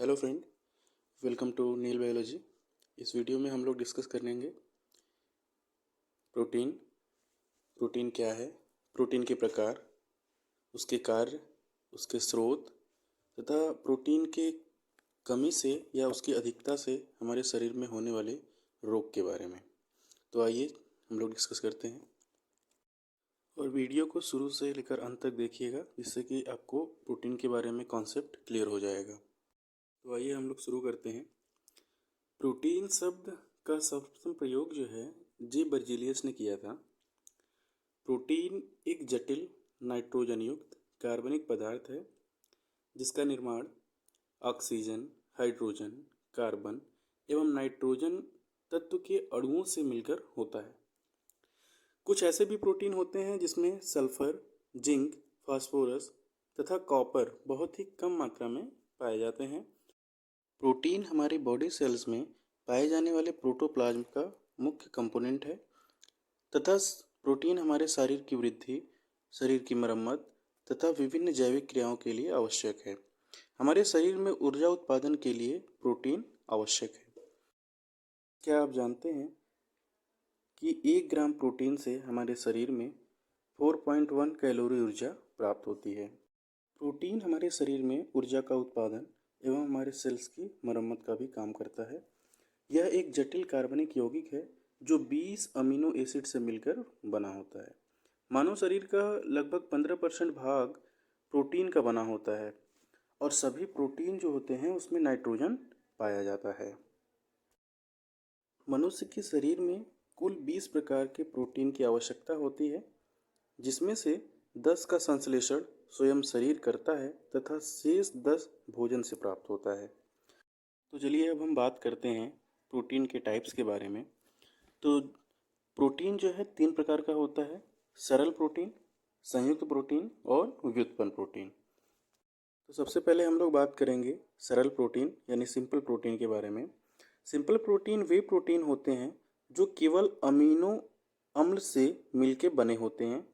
Hello friend, welcome to Neel biology. इस video में हम लोग डिस्कस करेंगे प्रोटीन। प्रोटीन क्या है, प्रोटीन के प्रकार, उसके कार्य, उसके स्रोत तथा प्रोटीन के कमी से या उसकी अधिकता से हमारे शरीर में होने वाले रोग के बारे में। तो आइए हम लोग डिस्कस करते हैं और वीडियो को शुरू से लेकर अंत तक देखिएगा, जिससे कि आपको प्रोटीन के बारे में कॉन्सेप्ट क्लियर हो जाएगा। तो आइए हम लोग शुरू करते हैं। प्रोटीन शब्द का सर्वप्रथम प्रयोग जो है जे बर्जीलियस ने किया था। प्रोटीन एक जटिल नाइट्रोजन युक्त कार्बनिक पदार्थ है जिसका निर्माण ऑक्सीजन, हाइड्रोजन, कार्बन एवं नाइट्रोजन तत्व के अणुओं से मिलकर होता है। कुछ ऐसे भी प्रोटीन होते हैं जिसमें सल्फर, जिंक, फास्फोरस तथा कॉपर बहुत ही कम मात्रा में पाए जाते हैं। प्रोटीन हमारे बॉडी सेल्स में पाए जाने वाले प्रोटोप्लाज्म का मुख्य कंपोनेंट है तथा प्रोटीन हमारे शरीर की वृद्धि, शरीर की मरम्मत तथा विभिन्न जैविक क्रियाओं के लिए आवश्यक है। हमारे शरीर में ऊर्जा उत्पादन के लिए प्रोटीन आवश्यक है। क्या आप जानते हैं कि 1 ग्राम प्रोटीन से हमारे शरीर में 4.1 कैलोरी ऊर्जा प्राप्त होती है। प्रोटीन हमारे शरीर में ऊर्जा का उत्पादन एवं हमारे सेल्स की मरम्मत का भी काम करता है। यह एक जटिल कार्बनिक यौगिक है जो 20 अमीनो एसिड से मिलकर बना होता है। मानव शरीर का लगभग 15% भाग प्रोटीन का बना होता है और सभी प्रोटीन जो होते हैं उसमें नाइट्रोजन पाया जाता है। मनुष्य के शरीर में कुल 20 प्रकार के प्रोटीन की आवश्यकता होती है, जिसमें से 10 का संश्लेषण स्वयं शरीर करता है तथा शेष 10 भोजन से प्राप्त होता है। तो चलिए अब हम बात करते हैं प्रोटीन के टाइप्स के बारे में। तो प्रोटीन जो है 3 प्रकार का होता है: सरल प्रोटीन, संयुक्त प्रोटीन और व्युत्पन्न प्रोटीन। तो सबसे पहले हम लोग बात करेंगे सरल प्रोटीन यानी सिंपल प्रोटीन के बारे में। सिंपल प्रोटीन वे प्रोटीन होते हैं जो केवल अमीनो अम्ल से मिलके बने होते हैं,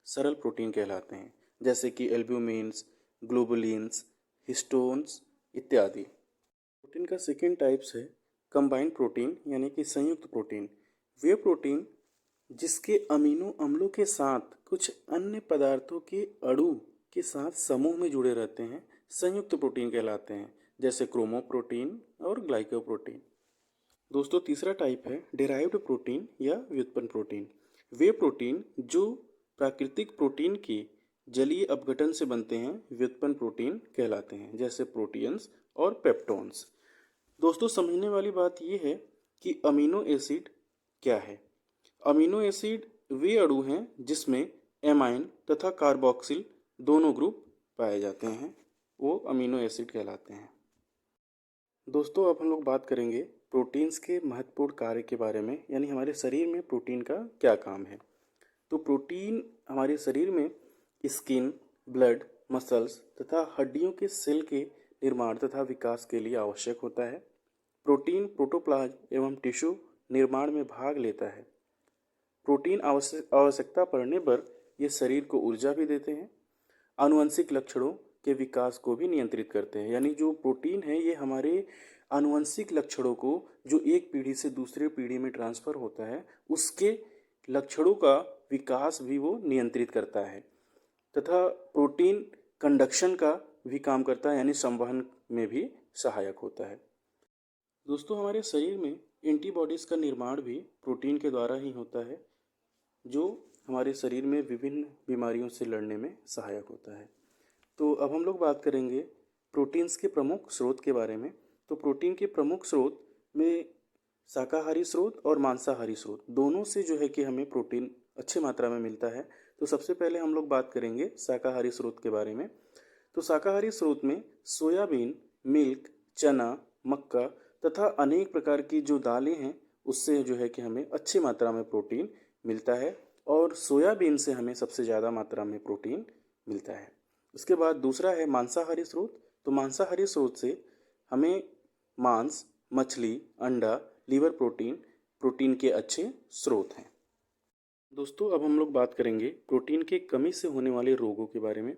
सरल प्रोटीन कहलाते हैं, जैसे कि एल्ब्यूमिन्स, ग्लोबुलिन्स, हिस्टोन्स इत्यादि। प्रोटीन का सेकेंड टाइप्स है कंबाइंड प्रोटीन यानी कि संयुक्त प्रोटीन। वे प्रोटीन जिसके अमीनो अम्लों के साथ कुछ अन्य पदार्थों के अणु के साथ समूह में जुड़े रहते हैं, संयुक्त प्रोटीन कहलाते हैं, जैसे क्रोमोप्रोटीन और ग्लाइकोप्रोटीन। दोस्तों, तीसरा टाइप है डिराइव्ड प्रोटीन या व्युत्पन्न प्रोटीन। वे प्रोटीन जो प्राकृतिक प्रोटीन के जलीय अपघटन से बनते हैं व्युत्पन्न प्रोटीन कहलाते हैं, जैसे प्रोटीन्स और पेप्टोन्स। दोस्तों, समझने वाली बात यह है कि अमीनो एसिड क्या है। अमीनो एसिड वे अणु हैं जिसमें एमाइन तथा कार्बोक्सिल दोनों ग्रुप पाए जाते हैं, वो अमीनो एसिड कहलाते हैं। दोस्तों, अब हम लोग बात करेंगे प्रोटीन्स के महत्वपूर्ण कार्य के बारे में, यानी हमारे शरीर में प्रोटीन का क्या काम है। तो प्रोटीन हमारे शरीर में स्किन, ब्लड, मसल्स तथा हड्डियों के सेल के निर्माण तथा विकास के लिए आवश्यक होता है। प्रोटीन प्रोटोप्लाज्म एवं टिश्यू निर्माण में भाग लेता है। प्रोटीन आवश्यकता पड़ने पर ये शरीर को ऊर्जा भी देते हैं, आनुवंशिक लक्षणों के विकास को भी नियंत्रित करते हैं। यानी जो प्रोटीन है ये हमारे आनुवंशिक लक्षणों को, जो एक पीढ़ी से दूसरे पीढ़ी में ट्रांसफ़र होता है, उसके लक्षणों का विकास भी वो नियंत्रित करता है तथा प्रोटीन कंडक्शन का भी काम करता है, यानी संवहन में भी सहायक होता है। दोस्तों, हमारे शरीर में एंटीबॉडीज़ का निर्माण भी प्रोटीन के द्वारा ही होता है, जो हमारे शरीर में विभिन्न बीमारियों से लड़ने में सहायक होता है। तो अब हम लोग बात करेंगे प्रोटीन्स के प्रमुख स्रोत के बारे में। तो प्रोटीन के प्रमुख स्रोत में शाकाहारी स्रोत और मांसाहारी स्रोत दोनों से जो है कि हमें प्रोटीन अच्छी मात्रा में मिलता है। तो सबसे पहले हम लोग बात करेंगे शाकाहारी स्रोत के बारे में। तो शाकाहारी स्रोत में सोयाबीन, मिल्क, चना, मक्का तथा अनेक प्रकार की जो दालें हैं उससे जो है कि हमें अच्छी मात्रा में प्रोटीन मिलता है, और सोयाबीन से हमें सबसे ज़्यादा मात्रा में प्रोटीन मिलता है। उसके बाद दूसरा है मांसाहारी स्रोत। तो मांसाहारी स्रोत से हमें मांस, मछली, अंडा, लीवर प्रोटीन प्रोटीन के अच्छे स्रोत हैं। दोस्तों, अब हम लोग बात करेंगे प्रोटीन की कमी से होने वाले रोगों के बारे में।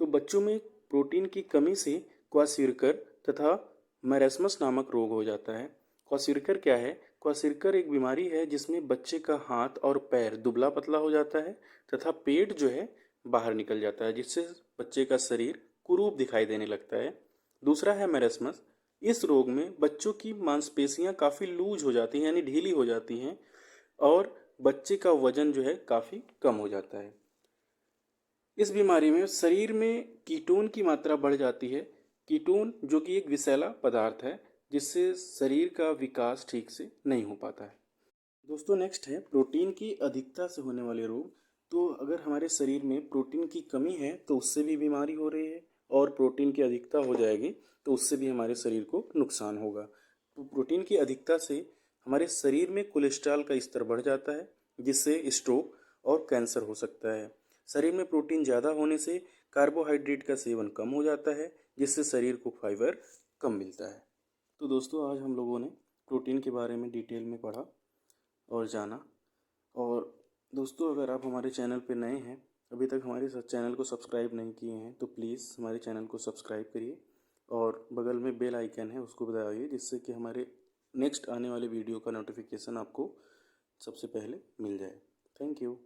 तो बच्चों में प्रोटीन की कमी से क्वाशिरकर तथा मैरेस्मस नामक रोग हो जाता है। क्वार्सिरकर क्या है? क्वार्सिरकर एक बीमारी है जिसमें बच्चे का हाथ और पैर दुबला पतला हो जाता है तथा पेट जो है बाहर निकल जाता है, जिससे बच्चे का शरीर कुरूप दिखाई देने लगता है। दूसरा है मैरेस्मस। इस रोग में बच्चों की मांसपेशियां काफ़ी लूज हो जाती हैं, यानी ढीली हो जाती हैं, और बच्चे का वजन जो है काफ़ी कम हो जाता है। इस बीमारी में शरीर में कीटोन की मात्रा बढ़ जाती है। कीटोन जो कि एक विषैला पदार्थ है, जिससे शरीर का विकास ठीक से नहीं हो पाता है। दोस्तों, नेक्स्ट है प्रोटीन की अधिकता से होने वाले रोग। तो अगर हमारे शरीर में प्रोटीन की कमी है तो उससे भी बीमारी हो रही है, और प्रोटीन की अधिकता हो जाएगी तो उससे भी हमारे शरीर को नुकसान होगा। तो प्रोटीन की अधिकता से हमारे शरीर में कोलेस्ट्रॉल का स्तर बढ़ जाता है, जिससे स्ट्रोक और कैंसर हो सकता है। शरीर में प्रोटीन ज़्यादा होने से कार्बोहाइड्रेट का सेवन कम हो जाता है, जिससे शरीर को फाइबर कम मिलता है। तो दोस्तों, आज हम लोगों ने प्रोटीन के बारे में डिटेल में पढ़ा और जाना। और दोस्तों, अगर आप हमारे चैनल पर नए हैं, अभी तक हमारे चैनल को सब्सक्राइब नहीं किए हैं, तो प्लीज़ हमारे चैनल को सब्सक्राइब करिए और बगल में बेल आइकन है उसको दबाइए, जिससे कि हमारे नेक्स्ट आने वाले वीडियो का नोटिफिकेशन आपको सबसे पहले मिल जाए। Thank you.